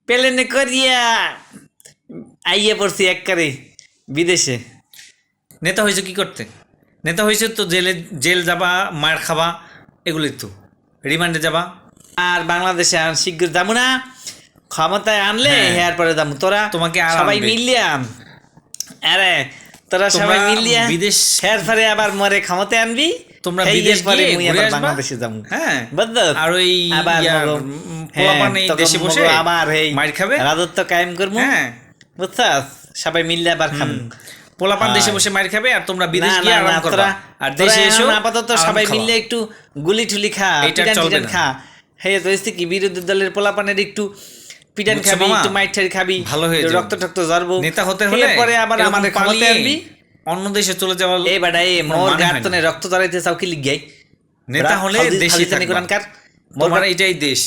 প্লেনে করিয়া আইয়ে পড়ছি একবারে বিদেশে। নেতা হয়েছে কি করতে? নেতা হয়েছে তো জেল যাবা, মার খাবা, এগুলোই তো, রিমান্ডে যাবা। আর বাংলাদেশে আর শীঘ্র যাবো না, ক্ষমতায় আনলে হ্যাঁ। এরপরে যাবো। তোরা তোমাকে আর সবাই আনবে। মিলিয়া, আরে তোরা সবাই তোমরা মিলিয়া বিদেশ, হের পরে আবার মরে ক্ষমতায় আনবি, তোমরা এই বিদেশ পরে গিয়ে মুই ঘুরে আবার আসবা। বাংলাদেশে যাবো। হ্যাঁ, বুঝছো? আর ওই আবার পোলাপান এই দেশে বসে আবার এই মার খাবে। রাজত্ব কায়েম করবো। হ্যাঁ, বুঝছাস? সবাই মিললে আবার খাবো। পোলাপান দেশে বসে মার খাবে আর তোমরা বিদেশ না, গিয়ে না, আরাম না, করবা। আর তোরা দেশে এসো এখন আপাতত আরাম সবাই খাওয়া। মিললে একটু গুলি টুলি খা, এইটা পিটান চলবে টিটান না। খা। হে তো হচ্ছে কি, বিরোধী দলের পোলাপানের একটু পিটান বুঝছো খাবি, মামা? একটু মাইর ঠাইর খাবি, ভালো হয়ে একটু যাবে। রক্ত টক্ত জড়বো। নেতা হতে হলে পরে আবার এরকম আমাদের ক্ষমতায় পালিয়ে আনবি। অন্য দেশে চলে যাওয়া। এই বেটা, এই কোনো মোর মানে হয় গার্তনে না। রক্ত জড়াইতে চাও কি লিগাই? নেতা হলে দেশে কোরআনকার তোমার এটাই দেশ।